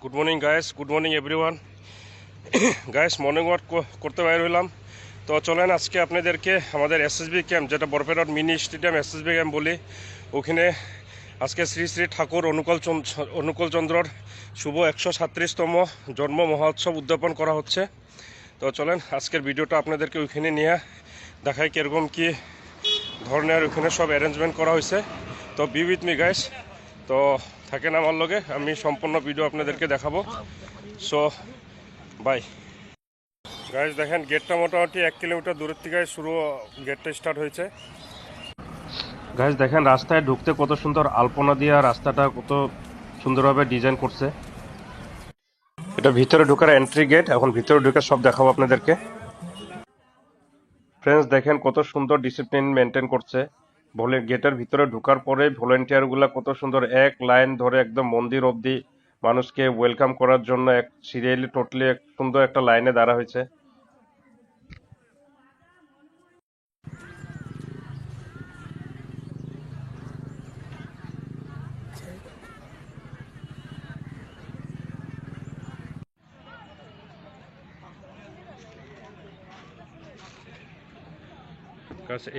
Good morning guys, good morning everyone. Guys morning walk করতে বাইর হইলাম। তো চলেন আজকে আপনাদেরকে আমাদের এসএসবি ক্যাম্প, যেটা বরপেটার মিনি স্টেডিয়াম এসএসবি ক্যাম্প বলি, ওখানে আজকে শ্রী শ্রী ঠাকুর অনুকূল চন্দ্রর শুভ 137তম জন্ম মহোৎসব উদযাপন করা হচ্ছে। তো চলেন আজকের ভিডিওটা আপনাদেরকে ওইখানে নিয়ে দেখাই কীরকম কী ধরনের ওখানে সব অ্যারেঞ্জমেন্ট করা হয়েছে। তো বি উইথ মি গাইস, তো থাকেন আমার লগে, আমি সম্পূর্ণ ভিডিও আপনাদেরকে দেখাবো। So bye guys. দেখেন গেটটা মোটামুটি 1 কিলোমিটার দূরের থেকে শুরু, গেটটা স্টার্ট হয়েছে। গাইস দেখেন রাস্তায় ঢুকতে কত সুন্দর আলপনা দিয়ে রাস্তাটা কত সুন্দরভাবে ডিজাইন করছে। এটা ভিতরে ঢোকার এন্ট্রি গেট। এখন ভিতরে ঢুকে সব দেখাবো আপনাদেরকে। ফ্রেন্ডস দেখেন কত সুন্দর ডিসিপ্লিন মেনটেন করছে। বলে গেটের ভিতরে ঢোকার পরে ভলেন্টিয়ারগুলা কত সুন্দর এক লাইন ধরে একদম মন্দির অবধি মানুষকে ওয়েলকাম করার জন্য এক সিরিয়ালি টোটালি এক সুন্দর একটা লাইনে দাঁড়া হয়েছে।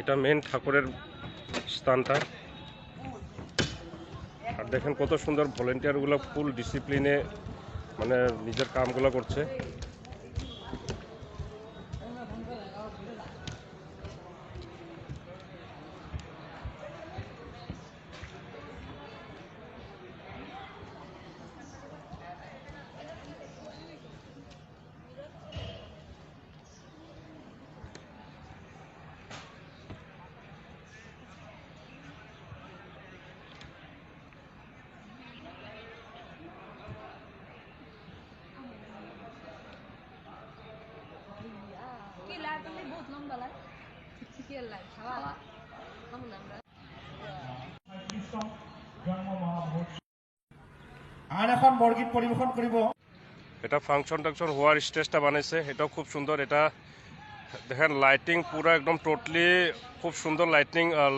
এটা মেন ঠাকুরের স্থানটা। আর দেখেন কত সুন্দর ভলেন্টিয়ারগুলো ফুল ডিসিপ্লিনে মানে নিজের কামগুলো করছে। আর এখন বৰগীত পৰিবেশন কৰিব। এটা ফাংশন টাংশন হওয়ার স্টেজটা বানাইছে, এটাও খুব সুন্দর। এটা দেখেন লাইটিং পুরো একদম টোটালি খুব সুন্দর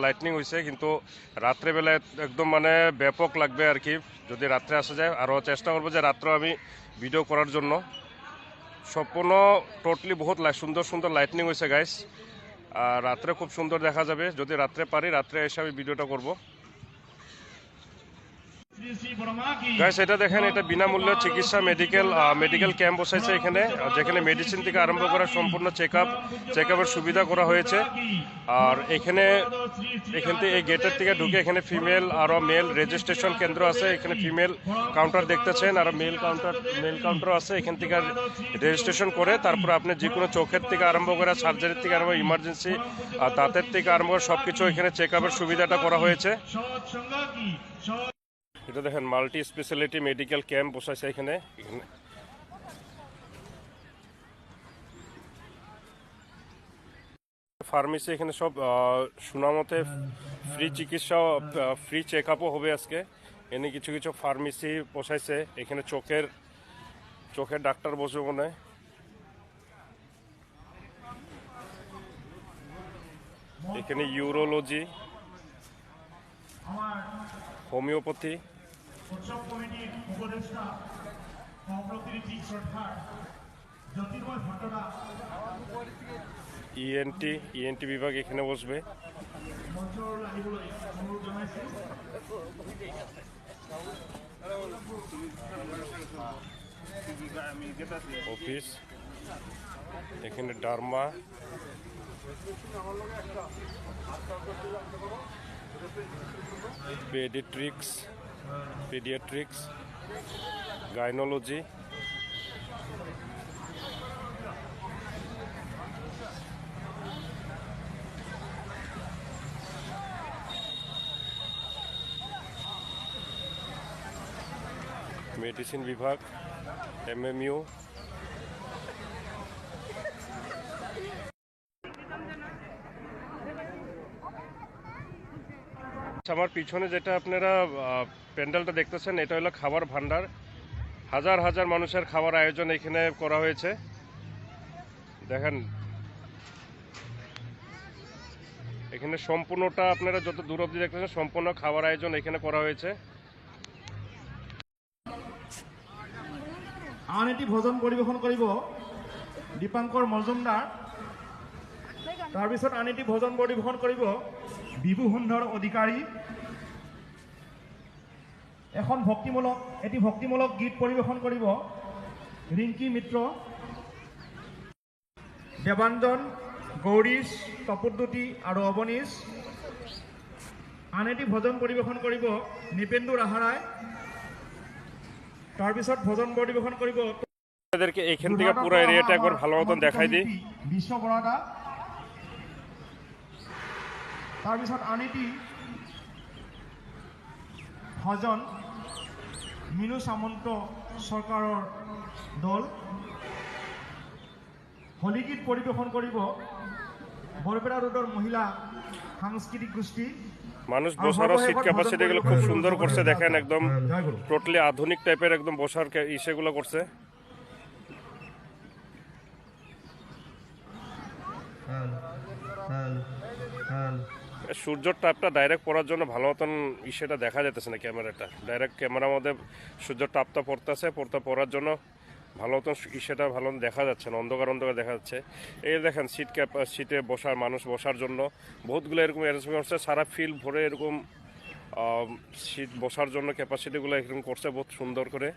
লাইটিং হয়েছে, কিন্তু রাত্রেবেলায় একদম মানে ব্যাপক লাগবে আর কি যদি রাত্রে আসা যায়। আরও চেষ্টা করবো যে রাত্রে আমি ভিডিও করার জন্য। সম্পূর্ণ টোটালি বহুত সুন্দর সুন্দর লাইটিং হয়েছে গাইস। আর রাত্রে খুব সুন্দর দেখা যাবে, যদি রাত্রে পারি রাত্রে এসে আমি ভিডিওটা করবো। গাইস এটা দেখেন, এটা বিনামূল্য চিকিৎসা মেডিকেল ক্যাম্প বসাইছে এখানে, যেখানে মেডিসিন থেকে আরম্ভ করে সম্পূর্ণ চেকআপের সুবিধা করা হয়েছে। আর এখান থেকে এই গেটের থেকে ঢুকে এখানে ফিমেল আরও মেল রেজিস্ট্রেশন কেন্দ্র আছে। এখানে ফিমেল কাউন্টার দেখতেছেন, আর মেল কাউন্টার আছে। এখান থেকে রেজিস্ট্রেশন করে তারপর আপনি যে কোনো চোখের থেকে আরম্ভ করে সার্জারির থেকে আরম্ভ ইমার্জেন্সি আর দাঁতের থেকে আরম্ভ করে সব কিছু এখানে চেকআপের সুবিধাটা করা হয়েছে। এটা দেখেন মাল্টি স্পেশালিটি মেডিকেল ক্যাম্প বসাইছে এখানে। ফার্মেসি এখানে সব সুনামতে ফ্রি চিকিৎসা ফ্রি চেক আপও হবে আজকে। এনে কিছু কিছু ফার্মেসি বসাইছে এখানে। চোখের ডাক্তার বসবে মনে হয়। এখানে ইউরোলজি, হোমিওপ্যাথি, ইএনটি বিভাগ এখানে বসবে। অফিস এখানে ডার্মা, পেডিয়াট্রিক্স, গাইনোলজি, মেডিসিন বিভাগ, এমএমইউ। আমার পিছনে যেটা আপনারা প্যান্ডেলটা দেখতেছেন, এটা হলো খাবার ভান্ডার। হাজার হাজার মানুষের খাবার আয়োজন এখানে করা হয়েছে। দেখেন এখানে সম্পূর্ণটা আপনারা যত দূর অবধি দেখতেছেন সম্পূর্ণ খাবার আয়োজন এখানে করা হয়েছে। আন এটি ভজন পৰিৱেশন কৰিব দীপাংকৰ মজুমদাৰ। তাৰপিছত আন এটি ভজন পৰিৱেশন কৰিব বিভু সুন্দৰ অধিকাৰী। এটি ভক্তিমূলক গীত পৰিৱেশন কৰিব ৰিংকি মিত্ৰ। দেৱাঞ্জন, গৌৰীশ, তপোদ্যুতি আৰু অৱনীশ। আন এটি ভজন পৰিৱেশন কৰিব নিপেন্দু ৰাহাৰাই। তাৰপিছত ভজন পৰিৱেশন কৰিব আপনাদেরকে এইখান থেকে পুরো এরিয়াটা একবার ভালো মতন দেখাই দিই। বিশ্ব বৰাদা। তাৰপিছত আন এটি ভজন মিনু সামন্ত চৰকাৰৰ দল। হলিগীত পৰিৱেশন কৰিব বৰপেটা ৰোডৰ মহিলা সাংস্কৃতিক গোষ্ঠী। মানুষ বসার সিট ক্যাপাসিটি গুলো খুব সুন্দর করছে, দেখেন একদম টোটালি আধুনিক টাইপের একদম বসার ইসেগুলো করছে। সূর্যর তাপটা ডাইরেক্ট পড়ার জন্য ভালো মতন ইসেটা দেখা যেতেছে না, ক্যামেরাটা ডাইরেক্ট ক্যামেরার মধ্যে সূর্যর তাপটা পড়তেছে, পড়ার জন্য ভালো মতন ইসেটা ভালো দেখা যাচ্ছে না, অন্ধকার দেখা যাচ্ছে। এই দেখেন সিটে বসার মানুষ বসার জন্য বহুতগুলো এরকম অ্যারেঞ্জমেন্ট করছে, সারা ফিল্ড ভরে এরকম সিট বসার জন্য ক্যাপাসিটিগুলো এরকম করছে বহুত সুন্দর করে।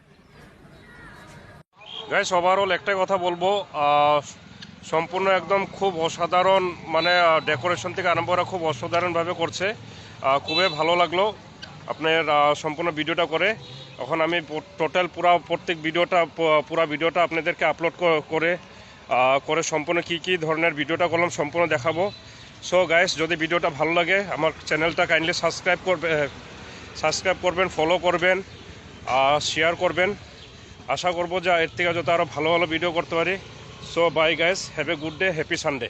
গাইস ওভারঅল একটাই কথা বলবো, সম্পূর্ণ একদম খুব অসাধারণ, মানে ডেকোরেশন থেকে আরম্ভ করা খুব অসাধারণভাবে করছে, খুবই ভালো লাগলো আপনার সম্পূর্ণ ভিডিওটা করে। এখন আমি টোটাল পুরা ভিডিওটা আপনাদেরকে আপলোড করে সম্পূর্ণ কী ধরনের ভিডিওটা করলাম সম্পূর্ণ দেখাবো। সো গাইস যদি ভিডিওটা ভালো লাগে আমার চ্যানেলটা কাইন্ডলি সাবস্ক্রাইব করবেন, ফলো করবেন, শেয়ার করবেন। আশা করবো যে এর থেকে যত আরও ভালো ভিডিও করতে পারি। So bye guys, have a good day, happy Sunday.